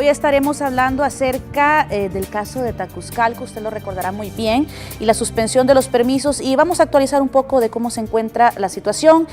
estaremos hablando acerca del caso de Tacuzcalco, usted lo recordará muy bien, y la suspensión de los permisos, y vamos a actualizar un poco de cómo se encuentra la situación.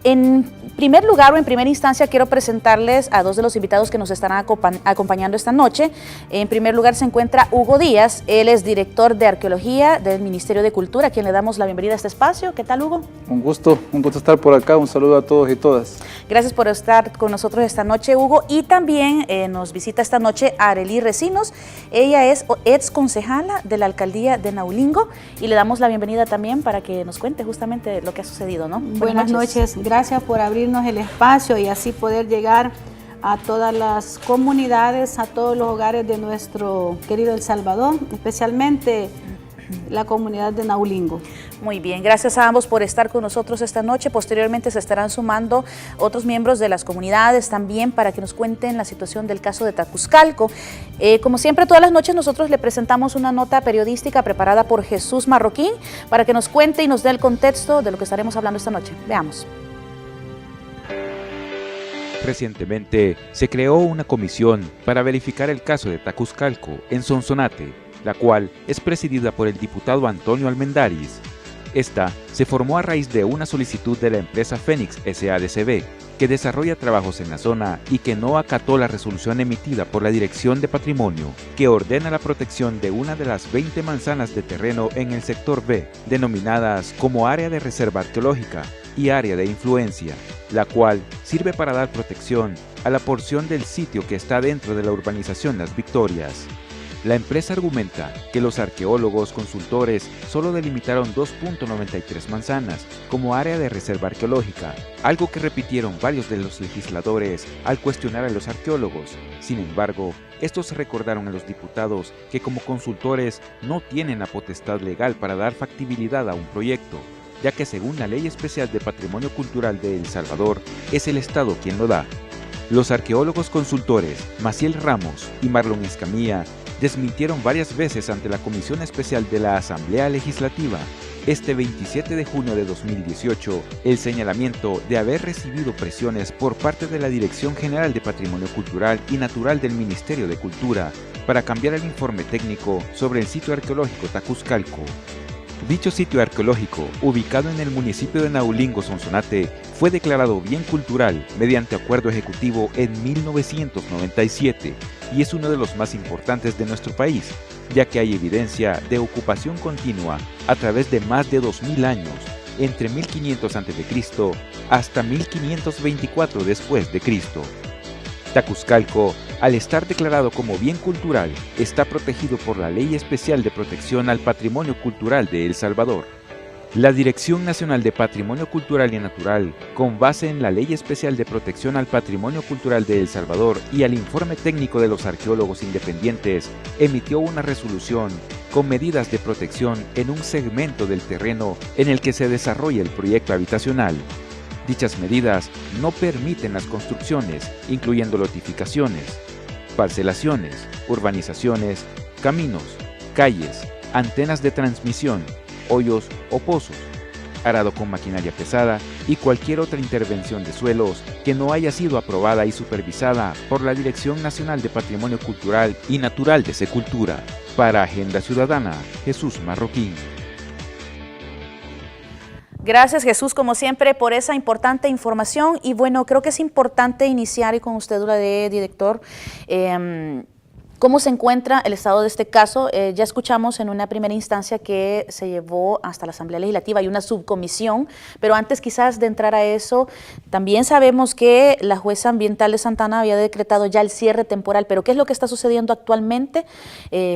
En primer lugar o en primera instancia quiero presentarles a dos de los invitados que nos estarán acompañando esta noche. En primer lugar se encuentra Hugo Díaz, él es director de Arqueología del Ministerio de Cultura, a quien le damos la bienvenida a este espacio. ¿Qué tal, Hugo? Un gusto estar por acá, un saludo a todos y todas. Gracias por estar con nosotros esta noche, Hugo, y también nos visita esta noche Arely Recinos, ella es ex concejala de la Alcaldía de Naulingo y le damos la bienvenida también para que nos cuente justamente lo que ha sucedido, ¿no? Buenas noches. Gracias por abrirnos el espacio y así poder llegar a todas las comunidades, a todos los hogares de nuestro querido El Salvador, especialmente la comunidad de Naulingo. Muy bien, gracias a ambos por estar con nosotros esta noche. Posteriormente se estarán sumando otros miembros de las comunidades también para que nos cuenten la situación del caso de Tacuzcalco. Como siempre, todas las noches nosotros le presentamos una nota periodística preparada por Jesús Marroquín para que nos cuente y nos dé el contexto de lo que estaremos hablando esta noche. Veamos. Recientemente se creó una comisión para verificar el caso de Tacuzcalco en Sonsonate, la cual es presidida por el diputado Antonio Almendaris. Esta se formó a raíz de una solicitud de la empresa Fénix SADCB, que desarrolla trabajos en la zona y que no acató la resolución emitida por la Dirección de Patrimonio, que ordena la protección de una de las 20 manzanas de terreno en el sector B, denominadas como área de reserva arqueológica y área de influencia, la cual sirve para dar protección a la porción del sitio que está dentro de la urbanización Las Victorias. La empresa argumenta que los arqueólogos consultores solo delimitaron 2.93 manzanas como área de reserva arqueológica, algo que repitieron varios de los legisladores al cuestionar a los arqueólogos. Sin embargo, estos recordaron a los diputados que como consultores no tienen la potestad legal para dar factibilidad a un proyecto, ya que según la Ley Especial de Patrimonio Cultural de El Salvador, es el Estado quien lo da. Los arqueólogos consultores Maciel Ramos y Marlon Escamilla desmintieron varias veces ante la Comisión Especial de la Asamblea Legislativa este 27 de junio de 2018 el señalamiento de haber recibido presiones por parte de la Dirección General de Patrimonio Cultural y Natural del Ministerio de Cultura para cambiar el informe técnico sobre el sitio arqueológico Tacuzcalco. Dicho sitio arqueológico, ubicado en el municipio de Naulingo, Sonsonate, fue declarado bien cultural mediante acuerdo ejecutivo en 1997 y es uno de los más importantes de nuestro país, ya que hay evidencia de ocupación continua a través de más de 2000 años, entre 1500 a.C. hasta 1524 después de Cristo. Tacuzcalco, al estar declarado como bien cultural, está protegido por la Ley Especial de Protección al Patrimonio Cultural de El Salvador. La Dirección Nacional de Patrimonio Cultural y Natural, con base en la Ley Especial de Protección al Patrimonio Cultural de El Salvador y al informe técnico de los arqueólogos independientes, emitió una resolución con medidas de protección en un segmento del terreno en el que se desarrolla el proyecto habitacional. Dichas medidas no permiten las construcciones, incluyendo lotificaciones, parcelaciones, urbanizaciones, caminos, calles, antenas de transmisión, hoyos o pozos, arado con maquinaria pesada y cualquier otra intervención de suelos que no haya sido aprobada y supervisada por la Dirección Nacional de Patrimonio Cultural y Natural de Secultura. Para Agenda Ciudadana, Jesús Marroquín. Gracias, Jesús, como siempre, por esa importante información. Y bueno, creo que es importante iniciar, y con usted, de director, cómo se encuentra el estado de este caso. Ya escuchamos en una primera instancia que se llevó hasta la Asamblea Legislativa y una subcomisión, pero antes quizás de entrar a eso, también sabemos que la jueza ambiental de Santa Ana había decretado ya el cierre temporal, pero ¿qué es lo que está sucediendo actualmente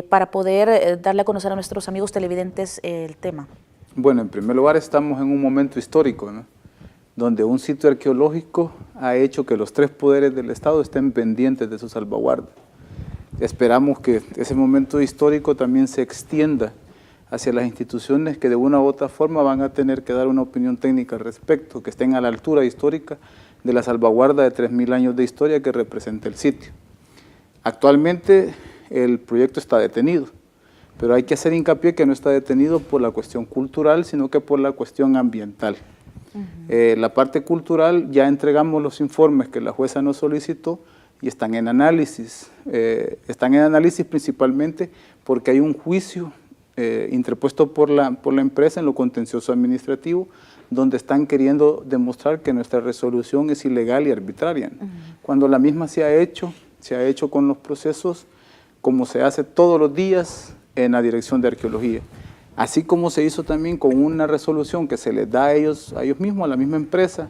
para poder darle a conocer a nuestros amigos televidentes el tema? Bueno, en primer lugar estamos en un momento histórico, ¿no?, donde un sitio arqueológico ha hecho que los tres poderes del Estado estén pendientes de su salvaguarda. Esperamos que ese momento histórico también se extienda hacia las instituciones que de una u otra forma van a tener que dar una opinión técnica al respecto, que estén a la altura histórica de la salvaguarda de 3000 años de historia que representa el sitio. Actualmente el proyecto está detenido, pero hay que hacer hincapié que no está detenido por la cuestión cultural, sino que por la cuestión ambiental. La parte cultural, ya entregamos los informes que la jueza nos solicitó, y están en análisis. Están en análisis principalmente porque hay un juicio interpuesto por la empresa en lo contencioso administrativo, donde están queriendo demostrar que nuestra resolución es ilegal y arbitraria, ¿no? Cuando la misma se ha hecho con los procesos como se hace todos los días en la Dirección de Arqueología. Así como se hizo también con una resolución que se les da a ellos mismos, a la misma empresa,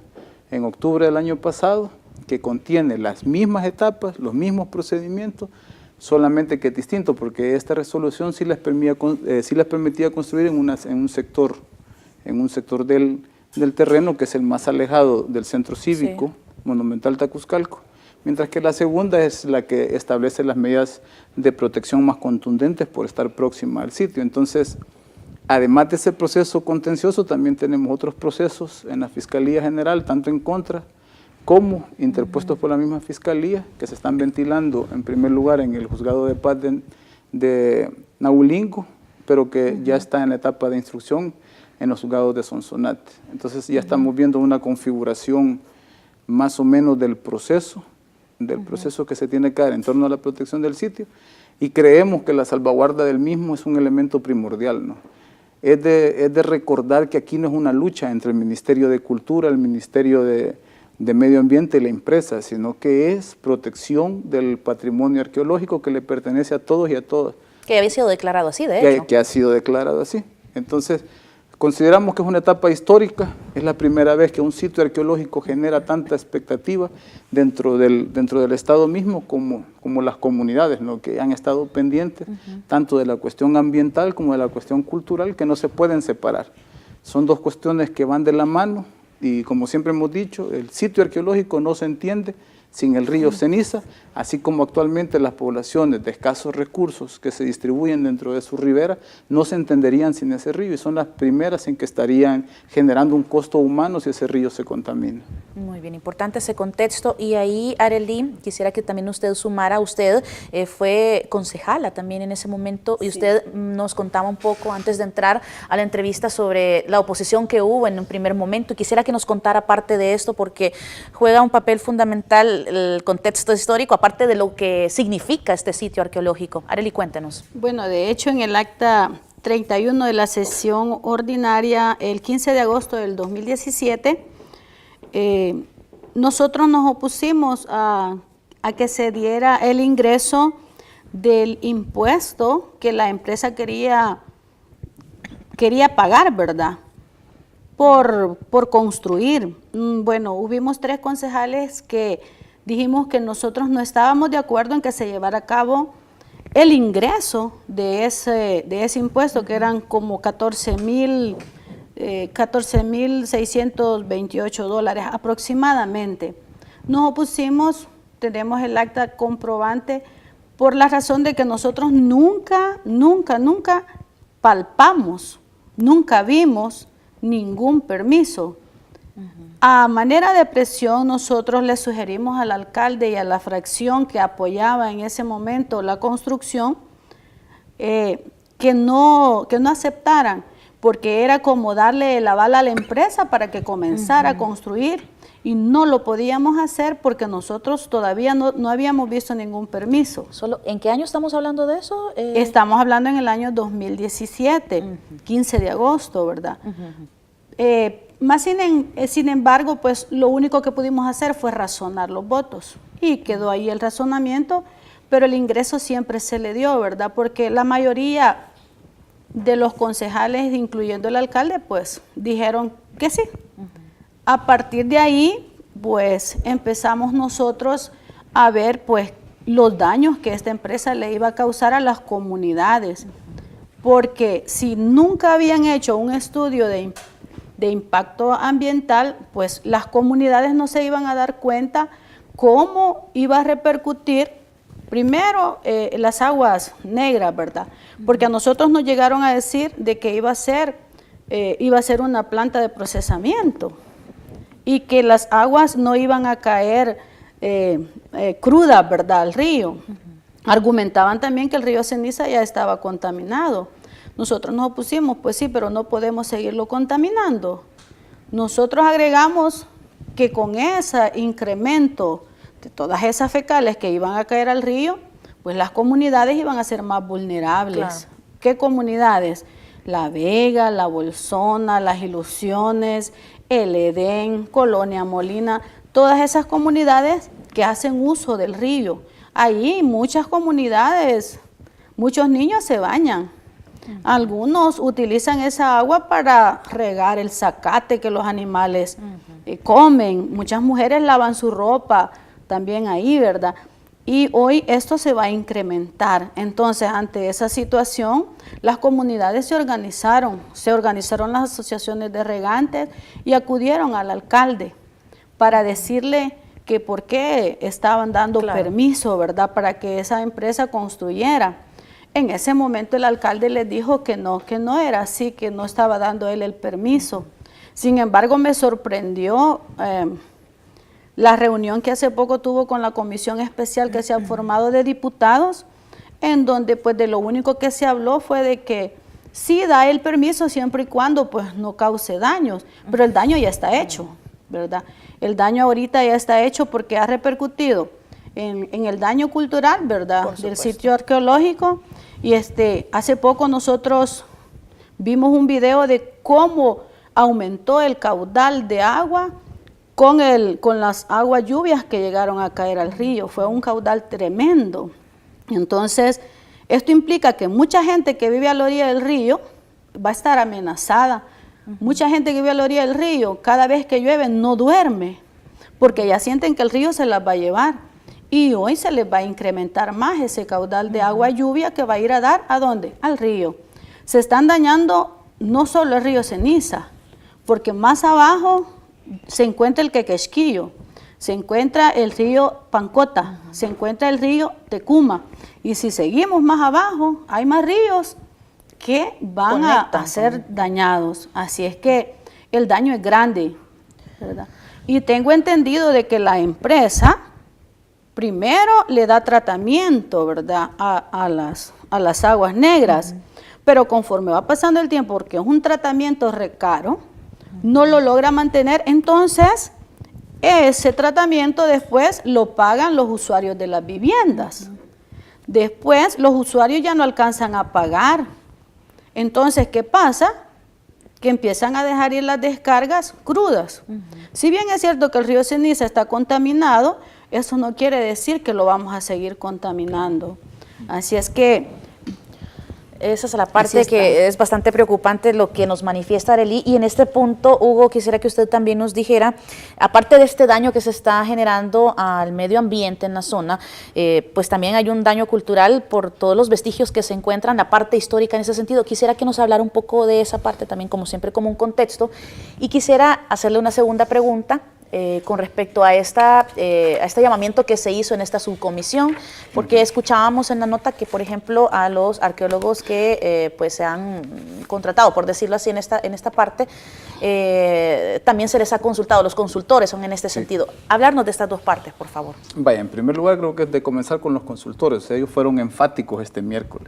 en octubre del año pasado, que contiene las mismas etapas, los mismos procedimientos, solamente que es distinto, porque esta resolución sí les permitía construir en un sector del terreno que es el más alejado del centro cívico, monumental Tacuzcalco, mientras que la segunda es la que establece las medidas de protección más contundentes por estar próxima al sitio. Entonces, además de ese proceso contencioso, también tenemos otros procesos en la Fiscalía General, tanto en contra como interpuestos por la misma Fiscalía, que se están ventilando en primer lugar en el Juzgado de Paz de Nahuelingo, pero que ya está en la etapa de instrucción en los juzgados de Sonsonate. Entonces ya estamos viendo una configuración más o menos del proceso que se tiene que dar en torno a la protección del sitio, y creemos que la salvaguarda del mismo es un elemento primordial, ¿no? Es de recordar que aquí no es una lucha entre el Ministerio de Cultura, el Ministerio de Medio Ambiente y la empresa, sino que es protección del patrimonio arqueológico que le pertenece a todos y a todas. Que había sido declarado así, de hecho. Que ha sido declarado así. Entonces, consideramos que es una etapa histórica, es la primera vez que un sitio arqueológico genera tanta expectativa dentro del Estado mismo como las comunidades, ¿no?, que han estado pendientes tanto de la cuestión ambiental como de la cuestión cultural, que no se pueden separar. Son dos cuestiones que van de la mano y, como siempre hemos dicho, el sitio arqueológico no se entiende sin el río Ceniza, así como actualmente las poblaciones de escasos recursos que se distribuyen dentro de su ribera no se entenderían sin ese río, y son las primeras en que estarían generando un costo humano si ese río se contamina. Muy bien, importante ese contexto. Y ahí, Arely, quisiera que también usted sumara, usted fue concejala también en ese momento, y usted nos contaba un poco antes de entrar a la entrevista sobre la oposición que hubo en un primer momento, y quisiera que nos contara parte de esto, porque juega un papel fundamental el contexto histórico, aparte de lo que significa este sitio arqueológico. Arely, cuéntenos. Bueno, de hecho, en el acta 31 de la sesión ordinaria, el 15 de agosto del 2017, nosotros nos opusimos a que se diera el ingreso del impuesto que la empresa quería pagar, ¿verdad?, por construir. Bueno, hubimos 3 concejales que dijimos que nosotros no estábamos de acuerdo en que se llevara a cabo el ingreso de ese impuesto, que eran como $14,628 aproximadamente. Nos opusimos, tenemos el acta comprobante, por la razón de que nosotros nunca palpamos, nunca vimos ningún permiso. A manera de presión, nosotros le sugerimos al alcalde y a la fracción que apoyaba en ese momento la construcción que no aceptaran, porque era como darle el aval a la empresa para que comenzara a construir, y no lo podíamos hacer porque nosotros todavía no habíamos visto ningún permiso. ¿En qué año estamos hablando de eso? Estamos hablando en el año 2017, 15 de agosto, ¿verdad? Sin embargo, pues lo único que pudimos hacer fue razonar los votos, y quedó ahí el razonamiento, pero el ingreso siempre se le dio, ¿verdad? Porque la mayoría de los concejales, incluyendo el alcalde, pues dijeron que sí. A partir de ahí, pues empezamos nosotros a ver pues los daños que esta empresa le iba a causar a las comunidades, porque si nunca habían hecho un estudio de impacto ambiental, pues las comunidades no se iban a dar cuenta cómo iba a repercutir primero las aguas negras, ¿verdad? Porque a nosotros nos llegaron a decir de que iba a ser una planta de procesamiento y que las aguas no iban a caer crudas, ¿verdad?, al río. Argumentaban también que el río Ceniza ya estaba contaminado. Nosotros nos opusimos, pues sí, pero no podemos seguirlo contaminando. Nosotros agregamos que con ese incremento de todas esas fecales que iban a caer al río, pues las comunidades iban a ser más vulnerables. Claro. ¿Qué comunidades? La Vega, La Bolsona, Las Ilusiones, El Edén, Colonia Molina, todas esas comunidades que hacen uso del río. Ahí muchas comunidades, muchos niños se bañan. Algunos utilizan esa agua para regar el zacate que los animales comen. Muchas mujeres lavan su ropa también ahí, ¿verdad? Y hoy esto se va a incrementar. Entonces, ante esa situación, las comunidades se organizaron las asociaciones de regantes y acudieron al alcalde para decirle que por qué estaban dando permiso, ¿verdad?, para que esa empresa construyera. En ese momento el alcalde les dijo que no era así, que no estaba dando él el permiso. Sin embargo, me sorprendió la reunión que hace poco tuvo con la comisión especial que se ha formado de diputados, en donde pues de lo único que se habló fue de que sí da el permiso siempre y cuando pues no cause daños, pero el daño ya está hecho, ¿verdad? El daño ahorita ya está hecho porque ha repercutido en el daño cultural, ¿verdad?, del sitio arqueológico. Y hace poco nosotros vimos un video de cómo aumentó el caudal de agua con las aguas lluvias que llegaron a caer al río. Fue un caudal tremendo. Entonces, esto implica que mucha gente que vive a la orilla del río va a estar amenazada. Mucha gente que vive a la orilla del río, cada vez que llueve no duerme, porque ya sienten que el río se las va a llevar. Y hoy se les va a incrementar más ese caudal de agua lluvia que va a ir a dar, ¿a dónde? Al río. Se están dañando no solo el río Ceniza, porque más abajo se encuentra el Quequesquillo, se encuentra el río Pancota, se encuentra el río Tecuma. Y si seguimos más abajo, hay más ríos que van a ser dañados. Así es que el daño es grande, ¿verdad? Y tengo entendido de que la empresa primero le da tratamiento, ¿verdad?, a las aguas negras, pero conforme va pasando el tiempo, porque es un tratamiento recaro, no lo logra mantener, entonces ese tratamiento después lo pagan los usuarios de las viviendas. Después los usuarios ya no alcanzan a pagar. Entonces, ¿qué pasa? Que empiezan a dejar ir las descargas crudas. Si bien es cierto que el río Ceniza está contaminado, eso no quiere decir que lo vamos a seguir contaminando. Así es que esa es la parte que es bastante preocupante lo que nos manifiesta Arely. Y en este punto, Hugo, quisiera que usted también nos dijera, aparte de este daño que se está generando al medio ambiente en la zona, pues también hay un daño cultural por todos los vestigios que se encuentran, la parte histórica en ese sentido. Quisiera que nos hablara un poco de esa parte también, como siempre, como un contexto. Y quisiera hacerle una segunda pregunta con respecto a este llamamiento que se hizo en esta subcomisión, porque escuchábamos en la nota que, por ejemplo, a los arqueólogos que pues se han contratado, por decirlo así, en esta parte, también se les ha consultado, los consultores son en este sentido. Hablarnos de estas dos partes, por favor. Vaya, en primer lugar creo que es de comenzar con los consultores. Ellos fueron enfáticos este miércoles.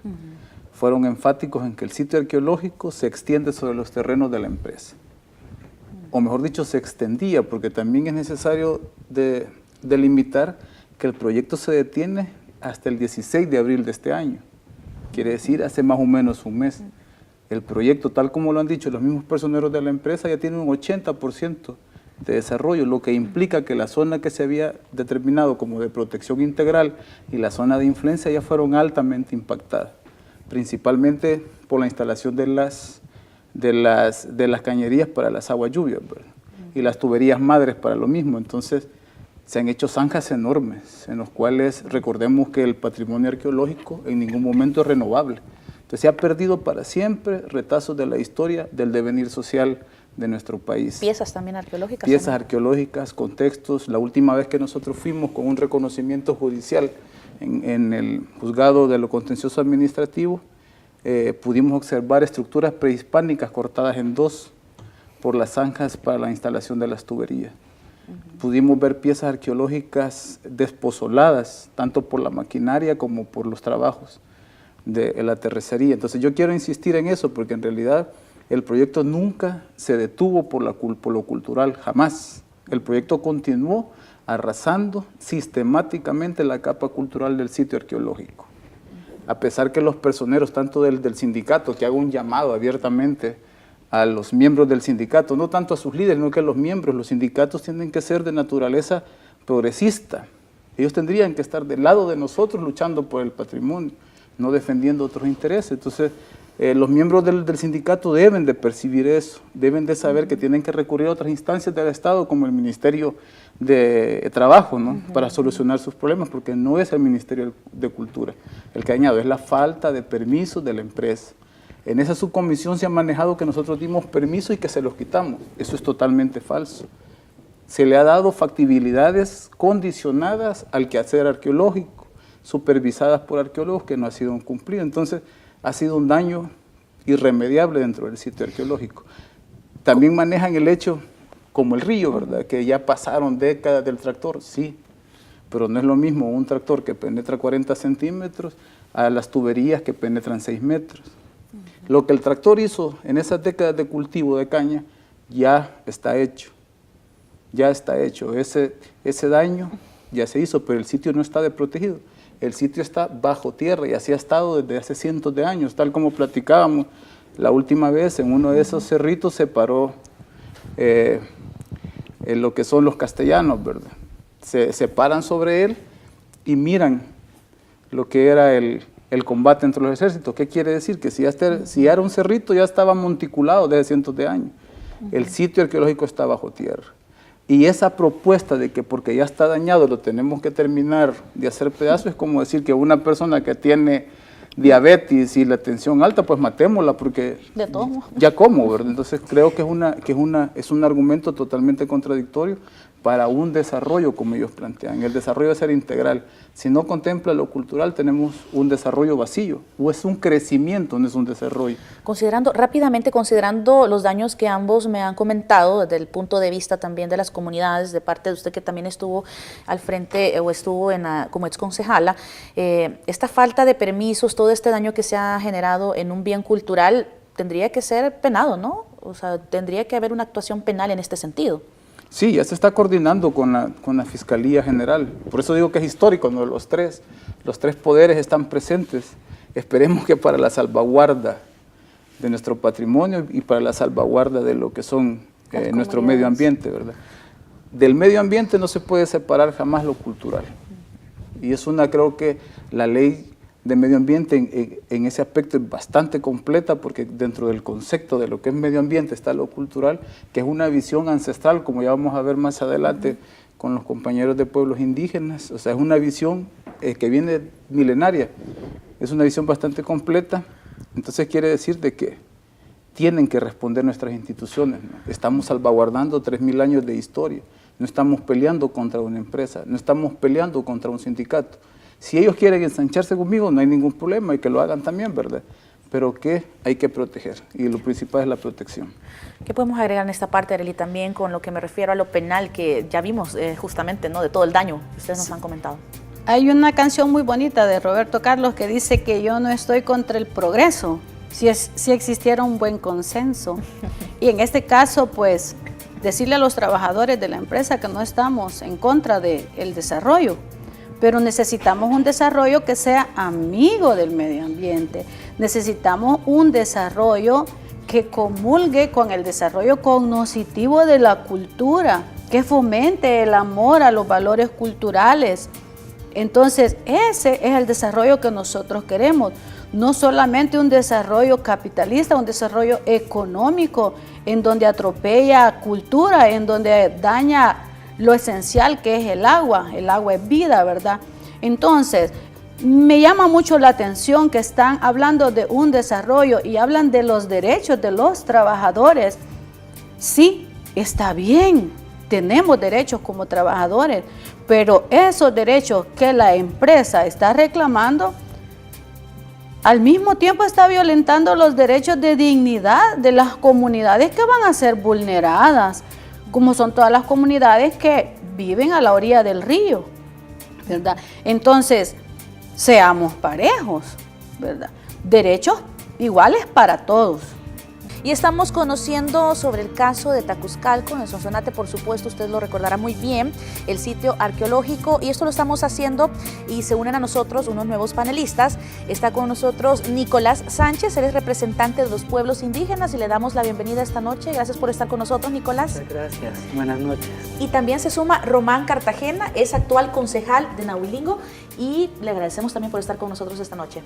Fueron enfáticos en que el sitio arqueológico se extiende sobre los terrenos de la empresa. O mejor dicho, se extendía, porque también es necesario delimitar que el proyecto se detiene hasta el 16 de abril de este año. Quiere decir, hace más o menos un mes. El proyecto, tal como lo han dicho los mismos personeros de la empresa, ya tiene un 80% de desarrollo, lo que implica que la zona que se había determinado como de protección integral y la zona de influencia ya fueron altamente impactadas, principalmente por la instalación de las cañerías para las aguas lluvias, ¿verdad? Y las tuberías madres para lo mismo. Entonces se han hecho zanjas enormes en los cuales recordemos que el patrimonio arqueológico en ningún momento es renovable. Entonces se ha perdido para siempre retazos de la historia del devenir social de nuestro país. Piezas también arqueológicas. Piezas arqueológicas, contextos. La última vez que nosotros fuimos con un reconocimiento judicial en el juzgado de lo contencioso administrativo, pudimos observar estructuras prehispánicas cortadas en dos por las zanjas para la instalación de las tuberías. Pudimos ver piezas arqueológicas despozoladas, tanto por la maquinaria como por los trabajos de la terracería. Entonces yo quiero insistir en eso, porque en realidad el proyecto nunca se detuvo por lo cultural, jamás. El proyecto continuó arrasando sistemáticamente la capa cultural del sitio arqueológico. A pesar que los personeros, tanto del sindicato, que hago un llamado abiertamente a los miembros del sindicato, no tanto a sus líderes, sino que a los miembros, los sindicatos tienen que ser de naturaleza progresista. Ellos tendrían que estar del lado de nosotros luchando por el patrimonio, no defendiendo otros intereses. Entonces, los miembros del sindicato deben de percibir eso, deben de saber que tienen que recurrir a otras instancias del Estado, como el Ministerio de Trabajo, ¿no? Para solucionar sus problemas, porque no es el Ministerio de Cultura el que ha dañado, es la falta de permisos de la empresa. En esa subcomisión se ha manejado que nosotros dimos permiso y que se los quitamos. Eso es totalmente falso. Se le ha dado factibilidades condicionadas al quehacer arqueológico, supervisadas por arqueólogos, que no ha sido cumplido. Entonces, ha sido un daño irremediable dentro del sitio arqueológico. También manejan el hecho, como el río, ¿verdad? Que ya pasaron décadas del tractor, sí, pero no es lo mismo un tractor que penetra 40 centímetros a las tuberías que penetran 6 metros. Lo que el tractor hizo en esas décadas de cultivo de caña ya está hecho. Ya está hecho. Ese daño ya se hizo, pero el sitio no está desprotegido. El sitio está bajo tierra y así ha estado desde hace cientos de años, tal como platicábamos la última vez. En uno de esos cerritos se paró lo que son los castellanos, ¿verdad? Se paran sobre él y miran lo que era el combate entre los ejércitos. ¿Qué quiere decir? Que si ya era un cerrito, ya estaba monticulado desde cientos de años. El sitio arqueológico está bajo tierra. Y esa propuesta de que porque ya está dañado lo tenemos que terminar de hacer pedazos, es como decir que una persona que tiene diabetes y la tensión alta, pues matémosla porque de todo. Ya como, ¿verdad? Entonces creo que es un argumento totalmente contradictorio para un desarrollo como ellos plantean. El desarrollo debe ser integral. Si no contempla lo cultural, tenemos un desarrollo vacío, o es un crecimiento, no es un desarrollo. Rápidamente considerando los daños que ambos me han comentado, desde el punto de vista también de las comunidades, de parte de usted que también estuvo al frente o estuvo como exconcejala, esta falta de permisos, todo este daño que se ha generado en un bien cultural, tendría que ser penado, ¿no? O sea, tendría que haber una actuación penal en este sentido. Sí, ya se está coordinando con la Fiscalía General. Por eso digo que es histórico, ¿no? Los tres poderes están presentes. Esperemos que para la salvaguarda de nuestro patrimonio y para la salvaguarda de lo que son nuestro medio ambiente, ¿verdad? Del medio ambiente no se puede separar jamás lo cultural. Y creo que la ley de medio ambiente en ese aspecto es bastante completa, porque dentro del concepto de lo que es medio ambiente está lo cultural, que es una visión ancestral, como ya vamos a ver más adelante con los compañeros de pueblos indígenas. O sea, es una visión que viene milenaria, es una visión bastante completa. Entonces quiere decir de que tienen que responder nuestras instituciones, ¿no? Estamos salvaguardando 3000 años de historia, no estamos peleando contra una empresa, no estamos peleando contra un sindicato. Si ellos quieren ensancharse conmigo, no hay ningún problema, y que lo hagan también, ¿verdad? Pero que hay que proteger, y lo principal es la protección. ¿Qué podemos agregar en esta parte, Arely, también con lo que me refiero a lo penal, que ya vimos justamente, ¿no? De todo el daño que ustedes nos han comentado? Hay una canción muy bonita de Roberto Carlos que dice que yo no estoy contra el progreso, si existiera un buen consenso. Y en este caso, pues, decirle a los trabajadores de la empresa que no estamos en contra del desarrollo, pero necesitamos un desarrollo que sea amigo del medio ambiente. Necesitamos un desarrollo que comulgue con el desarrollo cognitivo de la cultura, que fomente el amor a los valores culturales. Entonces, ese es el desarrollo que nosotros queremos. No solamente un desarrollo capitalista, un desarrollo económico, en donde atropella cultura, en donde daña lo esencial que es el agua es vida, ¿verdad? Entonces, me llama mucho la atención que están hablando de un desarrollo y hablan de los derechos de los trabajadores. Sí, está bien, tenemos derechos como trabajadores, pero esos derechos que la empresa está reclamando, al mismo tiempo está violentando los derechos de dignidad de las comunidades que van a ser vulneradas, como son todas las comunidades que viven a la orilla del río, ¿verdad? Entonces, seamos parejos, ¿verdad? Derechos iguales para todos. Y estamos conociendo sobre el caso de Tacuzcalco en el Sonsonate, por supuesto, usted lo recordará muy bien, el sitio arqueológico, y esto lo estamos haciendo y se unen a nosotros unos nuevos panelistas. Está con nosotros Nicolás Sánchez, él es representante de los pueblos indígenas y le damos la bienvenida esta noche. Gracias por estar con nosotros, Nicolás. Muchas gracias, buenas noches. Y también se suma Román Cartagena, es actual concejal de Nahuilingo y le agradecemos también por estar con nosotros esta noche.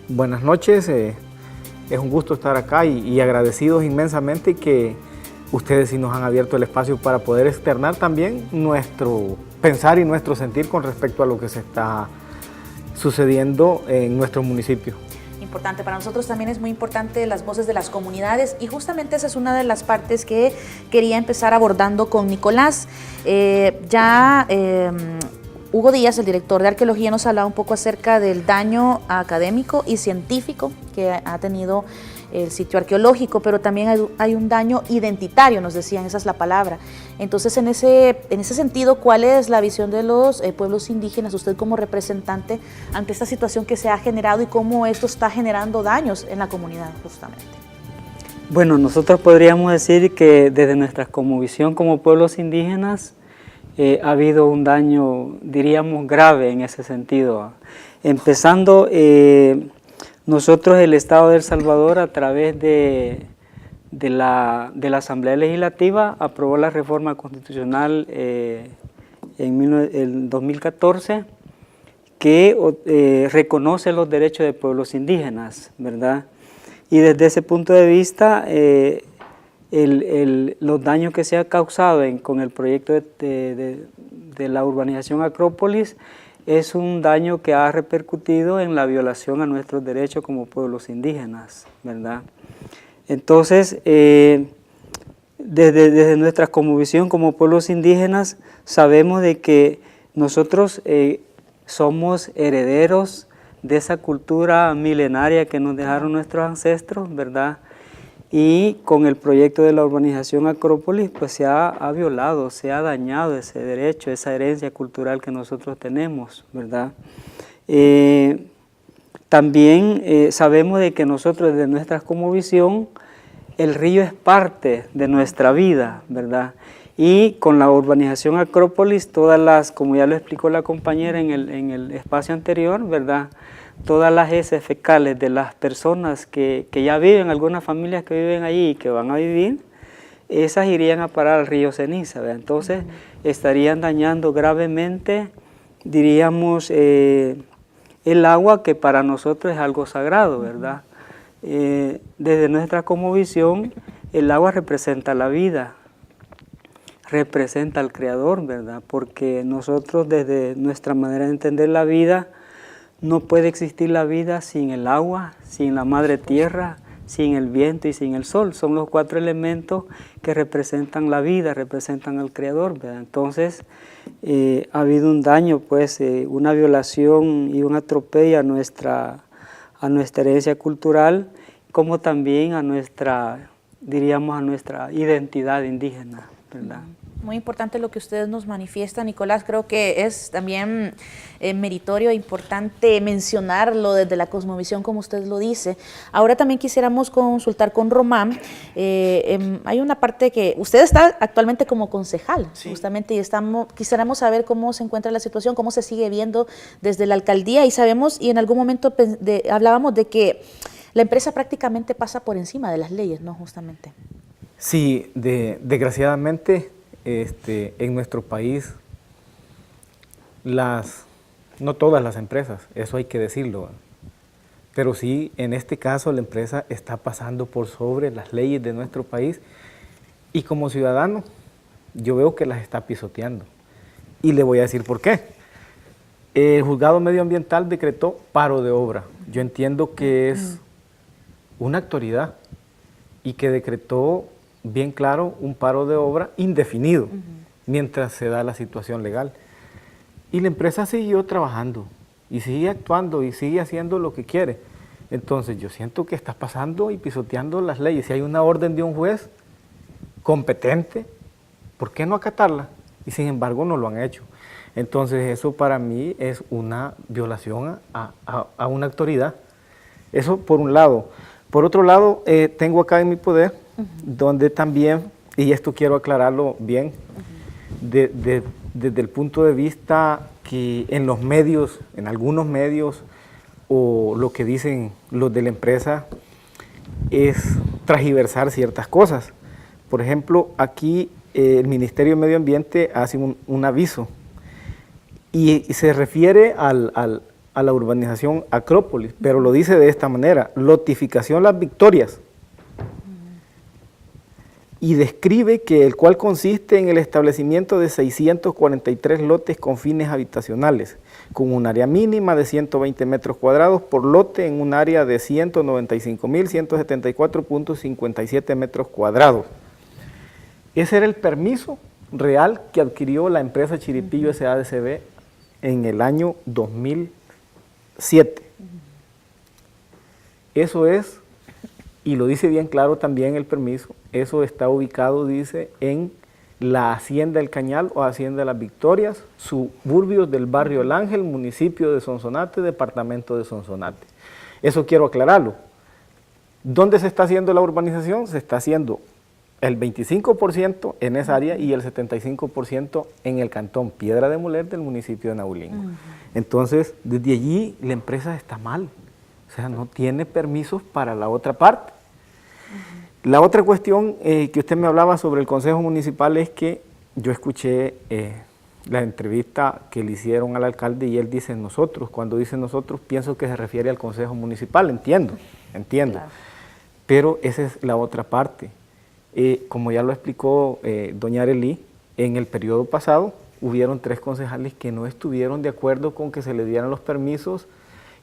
Buenas noches. Es un gusto estar acá y agradecidos inmensamente que ustedes sí nos han abierto el espacio para poder externar también nuestro pensar y nuestro sentir con respecto a lo que se está sucediendo en nuestro municipio. Importante, para nosotros también es muy importante las voces de las comunidades y justamente esa es una de las partes que quería empezar abordando con Nicolás. Hugo Díaz, el director de arqueología, nos hablaba un poco acerca del daño académico y científico que ha tenido el sitio arqueológico, pero también hay un daño identitario, nos decían, esa es la palabra. Entonces, en ese sentido, ¿cuál es la visión de los pueblos indígenas, usted como representante, ante esta situación que se ha generado y cómo esto está generando daños en la comunidad, justamente? Bueno, nosotros podríamos decir que desde nuestra cosmovisión como pueblos indígenas, ha habido un daño, diríamos, grave en ese sentido. Empezando, nosotros, el Estado de El Salvador, a través de la Asamblea Legislativa, aprobó la reforma constitucional en 2014, que reconoce los derechos de pueblos indígenas, ¿verdad? Y desde ese punto de vista, los daños que se ha causado con el proyecto de la urbanización Acrópolis es un daño que ha repercutido en la violación a nuestros derechos como pueblos indígenas, ¿verdad? Entonces, desde nuestra cosmovisión como pueblos indígenas, sabemos de que nosotros somos herederos de esa cultura milenaria que nos dejaron nuestros ancestros, ¿verdad? Y con el proyecto de la urbanización Acrópolis, pues se ha violado, se ha dañado ese derecho, esa herencia cultural que nosotros tenemos, ¿verdad? También sabemos de que nosotros, desde nuestra cosmovisión, el río es parte de nuestra vida, ¿verdad? Y con la urbanización Acrópolis, todas las, como ya lo explicó la compañera en el espacio anterior, ¿verdad?, todas las heces fecales de las personas que ya viven, algunas familias que viven allí y que van a vivir, esas irían a parar al río Ceniza, ¿verdad? Entonces estarían dañando gravemente, diríamos, el agua, que para nosotros es algo sagrado, ¿verdad? Desde nuestra cosmovisión, el agua representa la vida, representa al Creador, ¿verdad? Porque nosotros, desde nuestra manera de entender la vida, no puede existir la vida sin el agua, sin la madre tierra, sin el viento y sin el sol. Son los 4 elementos que representan la vida, representan al Creador, ¿verdad? Entonces, ha habido un daño, pues, una violación y un atropello a nuestra herencia cultural, como también a nuestra, diríamos, a nuestra identidad indígena, ¿verdad? Muy importante lo que ustedes nos manifiestan, Nicolás. Creo que es también meritorio e importante mencionarlo desde la cosmovisión, como usted lo dice. Ahora también quisiéramos consultar con Román. Hay una parte que usted está actualmente como concejal, sí, justamente, y quisiéramos saber cómo se encuentra la situación, cómo se sigue viendo desde la alcaldía, y sabemos, y en algún momento hablábamos de que la empresa prácticamente pasa por encima de las leyes, ¿no? Justamente. Sí, desgraciadamente, en nuestro país, no todas las empresas, eso hay que decirlo, pero sí, en este caso la empresa está pasando por sobre las leyes de nuestro país y como ciudadano yo veo que las está pisoteando y le voy a decir por qué. El juzgado medioambiental decretó paro de obra. Yo entiendo que es una autoridad y que decretó bien claro un paro de obra indefinido mientras se da la situación legal. Y la empresa siguió trabajando y sigue actuando y sigue haciendo lo que quiere. Entonces yo siento que está pasando y pisoteando las leyes. Si hay una orden de un juez competente, ¿por qué no acatarla? Y sin embargo no lo han hecho. Entonces eso para mí es una violación a una autoridad. Eso por un lado. Por otro lado, tengo acá en mi poder, donde también, y esto quiero aclararlo bien, desde el punto de vista que en los medios, en algunos medios, o lo que dicen los de la empresa, es transgiversar ciertas cosas. Por ejemplo, aquí el Ministerio de Medio Ambiente hace un aviso y se refiere a la urbanización Acrópolis, pero lo dice de esta manera: lotificación Las Victorias, y describe que el cual consiste en el establecimiento de 643 lotes con fines habitacionales, con un área mínima de 120 metros cuadrados por lote en un área de 195.174.57 metros cuadrados. Ese era el permiso real que adquirió la empresa Chiripillo SADCB en el año 2007. Eso es, y lo dice bien claro también el permiso, eso está ubicado, dice, en la Hacienda El Cañal o Hacienda Las Victorias, suburbios del barrio El Ángel, municipio de Sonsonate, departamento de Sonsonate. Eso quiero aclararlo. ¿Dónde se está haciendo la urbanización? Se está haciendo el 25% en esa área y el 75% en el cantón Piedra de Muler del municipio de Nahuelingo. Entonces, desde allí la empresa está mal, o sea, no tiene permisos para la otra parte. La otra cuestión que usted me hablaba sobre el Consejo Municipal es que yo escuché la entrevista que le hicieron al alcalde y él dice nosotros. Cuando dice nosotros, pienso que se refiere al Consejo Municipal, entiendo, claro. Pero esa es la otra parte. Como ya lo explicó doña Arely, en el periodo pasado hubieron 3 concejales que no estuvieron de acuerdo con que se le dieran los permisos,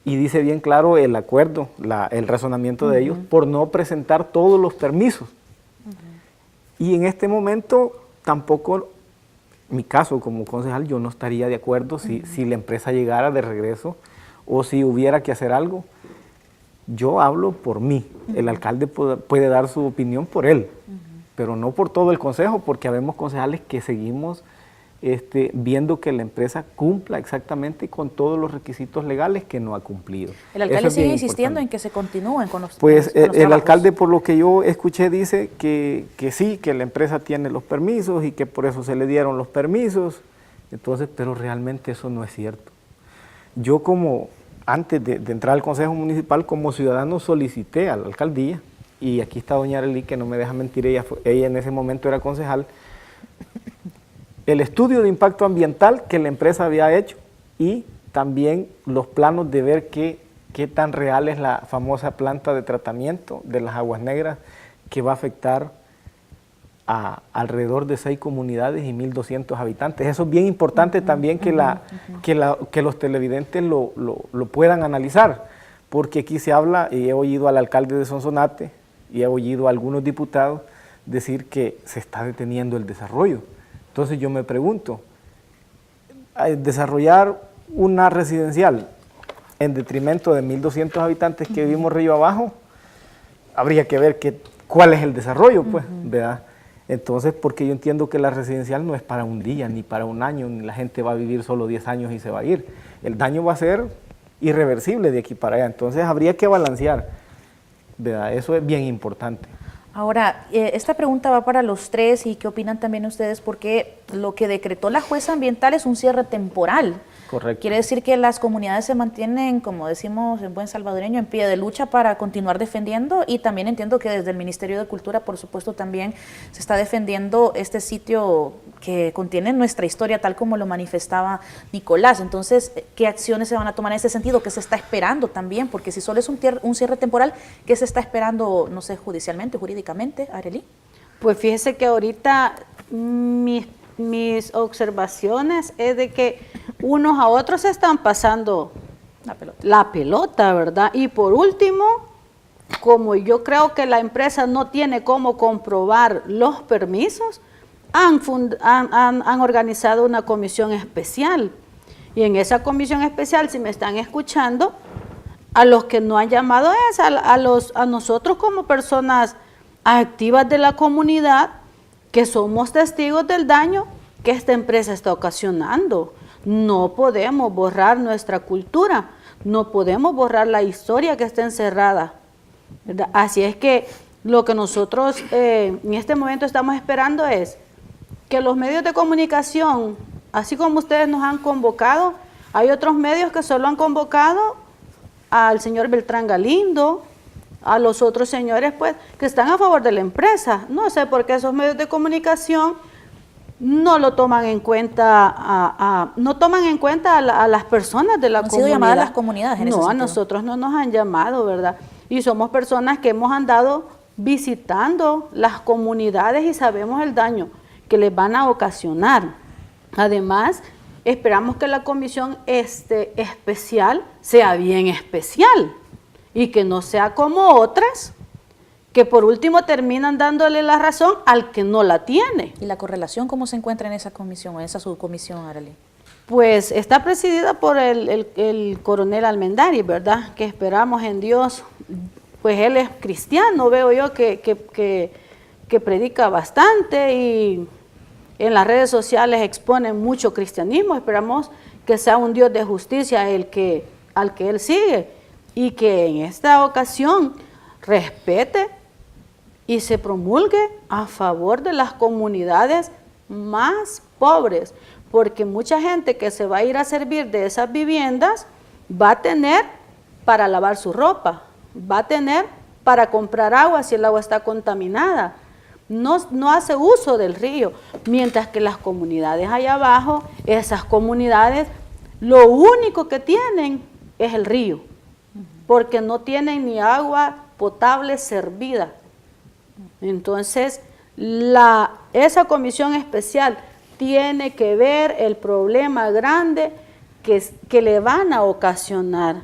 y dice bien claro el acuerdo, el razonamiento de ellos, por no presentar todos los permisos. Y en este momento tampoco, mi caso como concejal, yo no estaría de acuerdo si la empresa llegara de regreso o si hubiera que hacer algo. Yo hablo por mí, el alcalde puede dar su opinión por él, pero no por todo el consejo, porque habemos concejales que seguimos viendo que la empresa cumpla exactamente con todos los requisitos legales que no ha cumplido. El alcalde sigue insistiendo en que se continúen con los Pues con los el alcalde, por lo que yo escuché, dice que sí, que la empresa tiene los permisos y que por eso se le dieron los permisos. Entonces, pero realmente eso no es cierto. Yo antes de entrar al Consejo Municipal, como ciudadano solicité a la alcaldía, y aquí está doña Arely, que no me deja mentir, ella en ese momento era concejal, el estudio de impacto ambiental que la empresa había hecho y también los planos de ver qué tan real es la famosa planta de tratamiento de las aguas negras que va a afectar a alrededor de 6 comunidades y 1.200 habitantes. Eso es bien importante también que los televidentes lo puedan analizar, porque aquí se habla, y he oído al alcalde de Sonsonate y he oído a algunos diputados decir que se está deteniendo el desarrollo. Entonces yo me pregunto, desarrollar una residencial en detrimento de 1.200 habitantes que vivimos río abajo, habría que ver cuál es el desarrollo, pues, ¿verdad? Entonces, porque yo entiendo que la residencial no es para un día, ni para un año, ni la gente va a vivir solo 10 años y se va a ir. El daño va a ser irreversible de aquí para allá, entonces habría que balancear, ¿verdad? Eso es bien importante. Ahora, esta pregunta va para los 3 y qué opinan también ustedes, porque lo que decretó la jueza ambiental es un cierre temporal. Correcto. Quiere decir que las comunidades se mantienen, como decimos en buen salvadoreño, en pie de lucha para continuar defendiendo, y también entiendo que desde el Ministerio de Cultura, por supuesto, también se está defendiendo este sitio que contiene nuestra historia, tal como lo manifestaba Nicolás. Entonces, ¿qué acciones se van a tomar en ese sentido? ¿Qué se está esperando también? Porque si solo es un cierre temporal, ¿qué se está esperando, no sé, judicialmente, jurídicamente, Arely? Pues fíjese que ahorita mis observaciones es de que unos a otros se están pasando la pelota, ¿verdad? Y por último, como yo creo que la empresa no tiene cómo comprobar los permisos, han organizado una comisión especial. Y en esa comisión especial, si me están escuchando, a los que no han llamado es a nosotros como personas activas de la comunidad, que somos testigos del daño que esta empresa está ocasionando. No podemos borrar nuestra cultura, no podemos borrar la historia que está encerrada ¿verdad? Así es que lo que nosotros en este momento estamos esperando es que los medios de comunicación, así como ustedes nos han convocado, hay otros medios que solo han convocado al señor Beltrán Galindo, a los otros señores pues que están a favor de la empresa. No sé por qué esos medios de comunicación no lo toman en cuenta, no toman en cuenta a las personas de la comunidad. ¿Han sido llamadas las comunidades en ese sentido? sentido? A nosotros no nos han llamado, ¿verdad? Y somos personas que hemos andado visitando las comunidades y sabemos el daño que les van a ocasionar. Además, esperamos que la comisión especial sea bien especial y que no sea como otras que por último terminan dándole la razón al que no la tiene. ¿Y la correlación cómo se encuentra en esa comisión o en esa subcomisión, Arely? Pues está presidida por el coronel Almendaris, ¿verdad? Que esperamos en Dios, pues él es cristiano, veo yo que predica bastante y en las redes sociales expone mucho cristianismo. Esperamos que sea un Dios de justicia al que él sigue y que en esta ocasión respete y se promulgue a favor de las comunidades más pobres, porque mucha gente que se va a ir a servir de esas viviendas va a tener para lavar su ropa, va a tener para comprar agua si el agua está contaminada, no hace uso del río, mientras que las comunidades allá abajo, esas comunidades, lo único que tienen es el río, porque no tienen ni agua potable servida. Entonces, esa comisión especial tiene que ver el problema grande que le van a ocasionar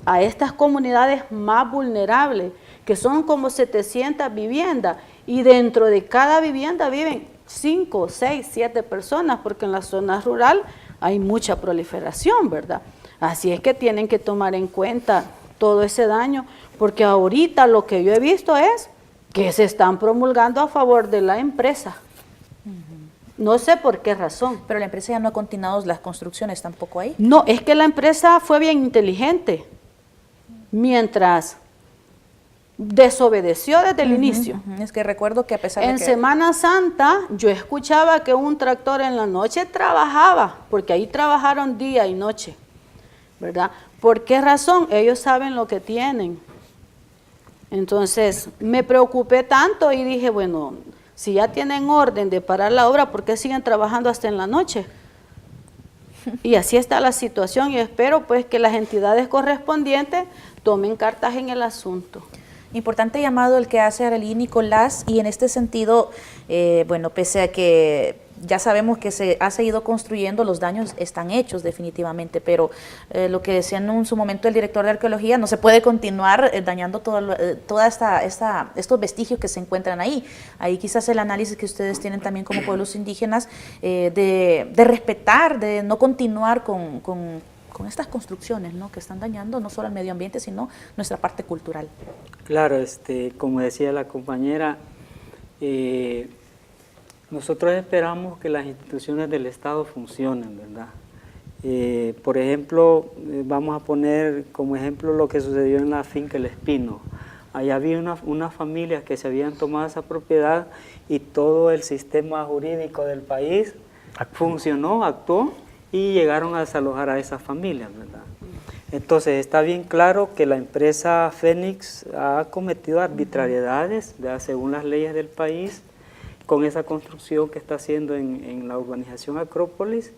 a estas comunidades más vulnerables, que son como 700 viviendas, y dentro de cada vivienda viven 5, 6, 7 personas, porque en la zona rural hay mucha proliferación, ¿verdad? Así es que tienen que tomar en cuenta todo ese daño, porque ahorita lo que yo he visto es que se están promulgando a favor de la empresa. No sé por qué razón. Pero la empresa ya no ha continuado las construcciones tampoco ahí. No, es que la empresa fue bien inteligente, mientras desobedeció desde el inicio. Es que recuerdo que a pesar de que... En Semana Santa yo escuchaba que un tractor en la noche trabajaba, porque ahí trabajaron día y noche, ¿verdad? ¿Por qué razón? Ellos saben lo que tienen. Entonces me preocupé tanto y dije, bueno, si ya tienen orden de parar la obra, ¿por qué siguen trabajando hasta en la noche? Y así está la situación y espero pues que las entidades correspondientes tomen cartas en el asunto. Importante llamado el que hace Arely Nicolás, y en este sentido, bueno, pese a que ya sabemos que se ha seguido construyendo, los daños están hechos definitivamente, pero lo que decía en su momento el director de arqueología, no se puede continuar dañando toda estos vestigios que se encuentran ahí. Ahí quizás el análisis que ustedes tienen también como pueblos indígenas de respetar, de no continuar con estas construcciones, ¿no?, que están dañando no solo el medio ambiente, sino nuestra parte cultural. Claro, como decía la compañera, nosotros esperamos que las instituciones del Estado funcionen, ¿verdad? Por ejemplo, vamos a poner como ejemplo lo que sucedió en la finca El Espino. Allá había unas familias que se habían tomado esa propiedad y todo el sistema jurídico del país funcionó, actuó y llegaron a desalojar a esas familias, ¿verdad? Entonces está bien claro que la empresa Fénix ha cometido arbitrariedades, ¿verdad?, según las leyes del país, con esa construcción que está haciendo en la urbanización Acrópolis,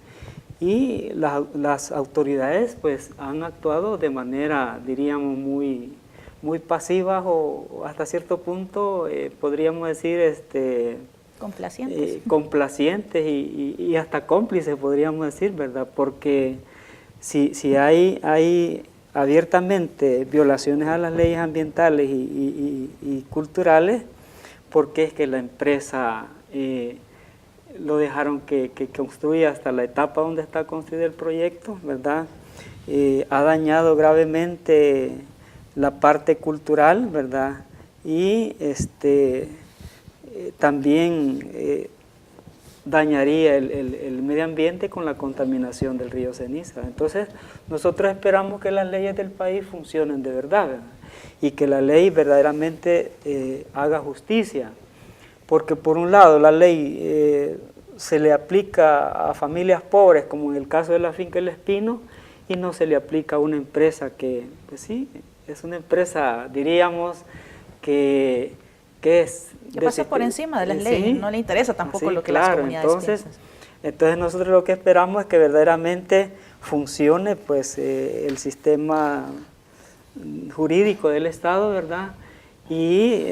y las autoridades pues han actuado de manera, diríamos, muy pasivas o hasta cierto punto podríamos decir complacientes y hasta cómplices, podríamos decir, ¿verdad? Porque si hay abiertamente violaciones a las leyes ambientales y culturales, porque es que la empresa lo dejaron que construya hasta la etapa donde está construido el proyecto, ¿verdad? Ha dañado gravemente la parte cultural, ¿verdad? Y también dañaría el medio ambiente con la contaminación del río Ceniza. Entonces, nosotros esperamos que las leyes del país funcionen de verdad, ¿verdad? y que la ley verdaderamente haga justicia. Porque por un lado la ley se le aplica a familias pobres, como en el caso de la finca El Espino, y no se le aplica a una empresa que, pues sí, es una empresa, diríamos, que es... Que pasa por encima de las leyes, no le interesa tampoco lo que las comunidades piensan. Entonces nosotros lo que esperamos es que verdaderamente funcione pues el sistema jurídico del Estado, ¿verdad? Y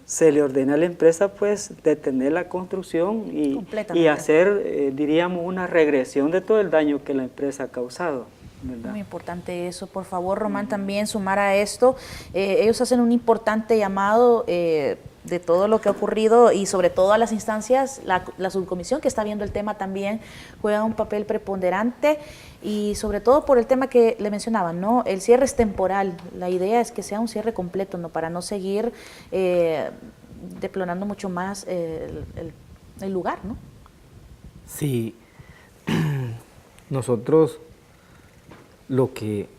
se le ordena a la empresa pues detener la construcción y hacer, diríamos, una regresión de todo el daño que la empresa ha causado, ¿verdad? Muy importante eso. Por favor, Román, también sumar a esto. Ellos hacen un importante llamado de todo lo que ha ocurrido y sobre todo a las instancias, la subcomisión que está viendo el tema también juega un papel preponderante y sobre todo por el tema que le mencionaba, ¿no? El cierre es temporal, la idea es que sea un cierre completo, ¿no? Para no seguir deplorando mucho más el lugar, ¿no? Sí, nosotros lo que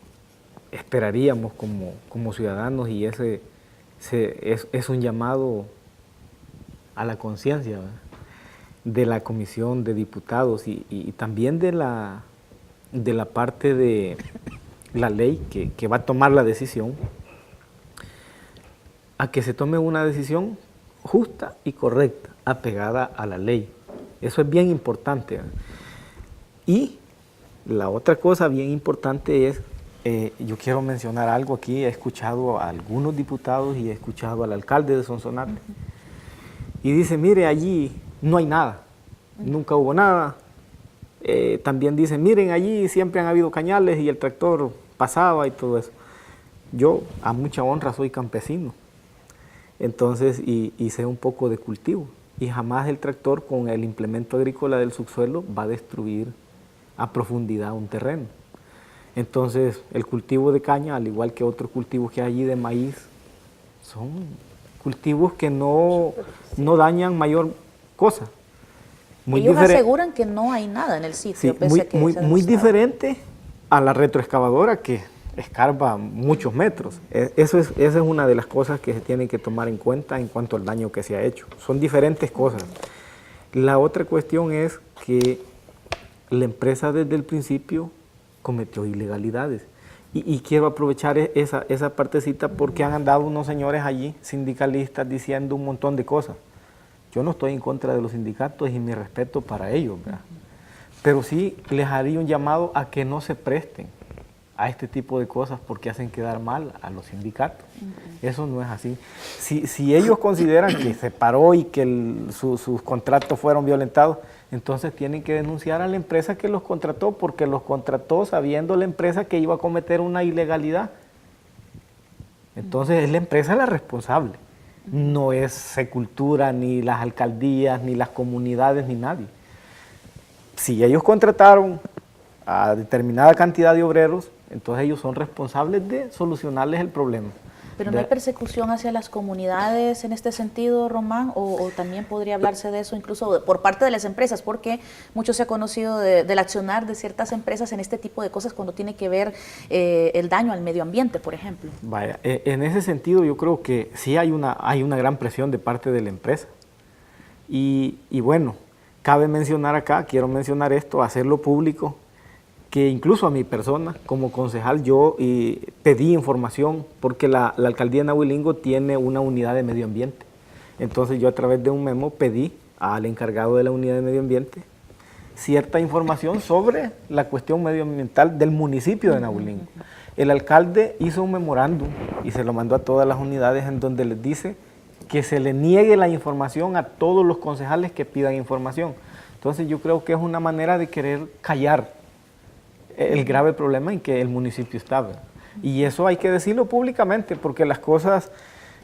esperaríamos como ciudadanos y es un llamado a la conciencia de la Comisión de Diputados y también de la parte de la ley que va a tomar la decisión, a que se tome una decisión justa y correcta, apegada a la ley. Eso es bien importante. Y la otra cosa bien importante es, yo quiero mencionar algo aquí, he escuchado a algunos diputados y he escuchado al alcalde de Sonsonate, y dice, mire, allí no hay nada, nunca hubo nada. También dice, miren, allí siempre han habido cañales y el tractor pasaba y todo eso. Yo, a mucha honra, soy campesino, entonces, y sé un poco de cultivo, y jamás el tractor con el implemento agrícola del subsuelo va a destruir a profundidad un terreno. Entonces, el cultivo de caña, al igual que otros cultivos que hay allí de maíz, son cultivos que no dañan mayor cosa. Ellos aseguran que no hay nada en el sitio. Sí, muy diferente a la retroexcavadora que escarba muchos metros. Esa es una de las cosas que se tienen que tomar en cuenta en cuanto al daño que se ha hecho. Son diferentes cosas. La otra cuestión es que la empresa desde el principio cometió ilegalidades. Y quiero aprovechar esa partecita porque han andado unos señores allí, sindicalistas, diciendo un montón de cosas. Yo no estoy en contra de los sindicatos y mi respeto para ellos, ¿verdad? Pero sí les haría un llamado a que no se presten a este tipo de cosas porque hacen quedar mal a los sindicatos. Eso no es así. Si ellos consideran que se paró y que sus contratos fueron violentados, entonces tienen que denunciar a la empresa que los contrató, porque los contrató sabiendo la empresa que iba a cometer una ilegalidad. Entonces es la empresa la responsable. No es Secultura, ni las alcaldías, ni las comunidades, ni nadie. Si ellos contrataron a determinada cantidad de obreros, entonces ellos son responsables de solucionarles el problema. ¿Pero no hay persecución hacia las comunidades en este sentido, Román? ¿O también podría hablarse de eso incluso por parte de las empresas? Porque mucho se ha conocido del accionar de ciertas empresas en este tipo de cosas cuando tiene que ver el daño al medio ambiente, por ejemplo. Vaya, en ese sentido yo creo que sí hay una gran presión de parte de la empresa. Y bueno, cabe mencionar acá, quiero mencionar esto, hacerlo público, que incluso a mi persona, como concejal, yo pedí información porque la alcaldía de Nahuilingo tiene una unidad de medio ambiente. Entonces yo a través de un memo pedí al encargado de la unidad de medio ambiente cierta información sobre la cuestión medioambiental del municipio de Nahuilingo. El alcalde hizo un memorándum y se lo mandó a todas las unidades en donde les dice que se le niegue la información a todos los concejales que pidan información. Entonces yo creo que es una manera de querer callar el grave problema en que el municipio estaba. Y eso hay que decirlo públicamente, porque las cosas,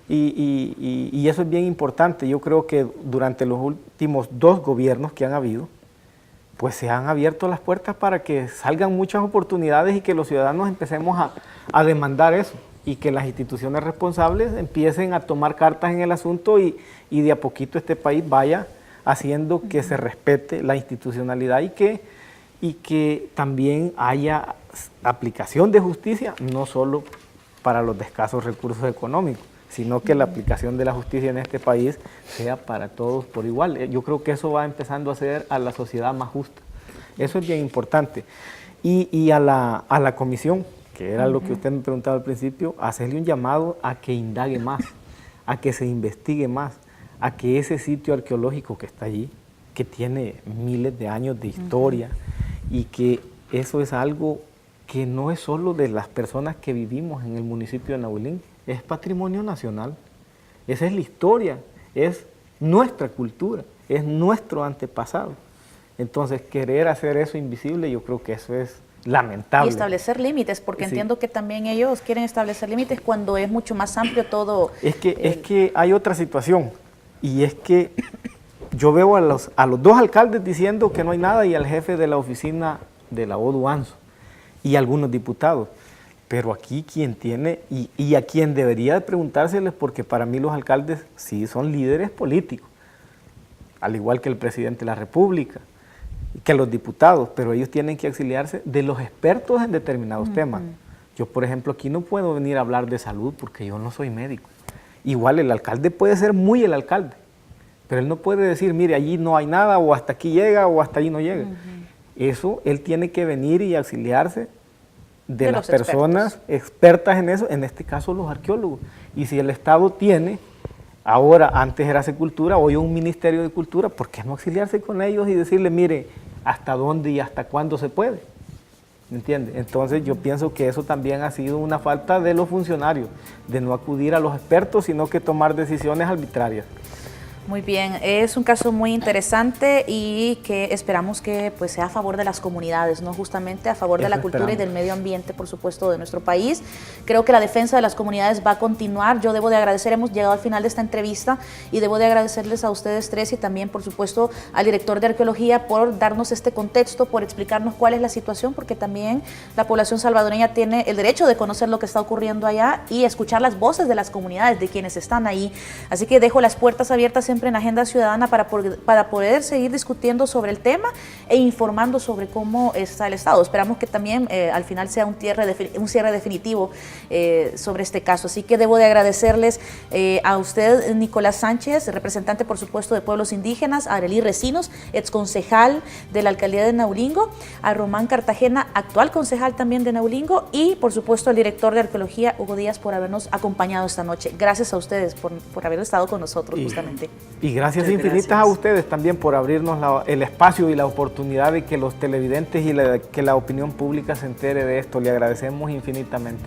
y eso es bien importante, yo creo que durante los últimos 2 gobiernos que han habido, pues se han abierto las puertas para que salgan muchas oportunidades y que los ciudadanos empecemos a demandar eso, y que las instituciones responsables empiecen a tomar cartas en el asunto y de a poquito este país vaya haciendo que se respete la institucionalidad y que también haya aplicación de justicia, no solo para los de escasos recursos económicos, sino que la aplicación de la justicia en este país sea para todos por igual. Yo creo que eso va empezando a hacer a la sociedad más justa. Eso es bien importante. Y a la comisión, que era lo que usted me preguntaba al principio, hacerle un llamado a que indague más, a que se investigue más, a que ese sitio arqueológico que está allí, que tiene miles de años de historia, y que eso es algo que no es solo de las personas que vivimos en el municipio de Nahuelín, es patrimonio nacional. Esa es la historia, es nuestra cultura, es nuestro antepasado. Entonces, querer hacer eso invisible, yo creo que eso es lamentable. Y establecer límites, porque entiendo que también ellos quieren establecer límites cuando es mucho más amplio todo. Es que hay otra situación, y es que yo veo a los dos alcaldes diciendo que no hay nada y al jefe de la oficina de la ODUANSO y algunos diputados. Pero aquí quien tiene, y a quien debería preguntárseles, porque para mí los alcaldes sí son líderes políticos, al igual que el presidente de la República, que los diputados, pero ellos tienen que auxiliarse de los expertos en determinados temas. Yo, por ejemplo, aquí no puedo venir a hablar de salud porque yo no soy médico. Igual el alcalde puede ser muy el alcalde, pero él no puede decir, mire, allí no hay nada, o hasta aquí llega, o hasta allí no llega. Eso, él tiene que venir y auxiliarse de las personas expertas en eso, en este caso los arqueólogos. Y si el Estado tiene, ahora, antes era Secultura, hoy un Ministerio de Cultura, ¿por qué no auxiliarse con ellos y decirle, mire, hasta dónde y hasta cuándo se puede? ¿Me entiende? Entonces yo pienso que eso también ha sido una falta de los funcionarios, de no acudir a los expertos, sino que tomar decisiones arbitrarias. Muy bien, es un caso muy interesante y que esperamos que pues sea a favor de las comunidades, ¿no? Justamente a favor de la cultura y del medio ambiente, por supuesto, de nuestro país. Creo que la defensa de las comunidades va a continuar. Yo debo de agradecer, hemos llegado al final de esta entrevista y debo de agradecerles a ustedes tres y también, por supuesto, al director de arqueología por darnos este contexto, por explicarnos cuál es la situación, porque también la población salvadoreña tiene el derecho de conocer lo que está ocurriendo allá y escuchar las voces de las comunidades, de quienes están ahí. Así que dejo las puertas abiertas siempre en Agenda Ciudadana para poder seguir discutiendo sobre el tema e informando sobre cómo está el Estado. Esperamos que también al final sea un cierre definitivo sobre este caso. Así que debo de agradecerles a usted, Nicolás Sánchez, representante por supuesto de pueblos indígenas, a Arely Recinos, exconcejal de la Alcaldía de Naulingo, a Román Cartagena, actual concejal también de Naulingo, y por supuesto al director de arqueología, Hugo Díaz, por habernos acompañado esta noche. Gracias a ustedes por haber estado con nosotros justamente. Y gracias infinitas a ustedes también por abrirnos el espacio y la oportunidad de que los televidentes y que la opinión pública se entere de esto. Le agradecemos infinitamente.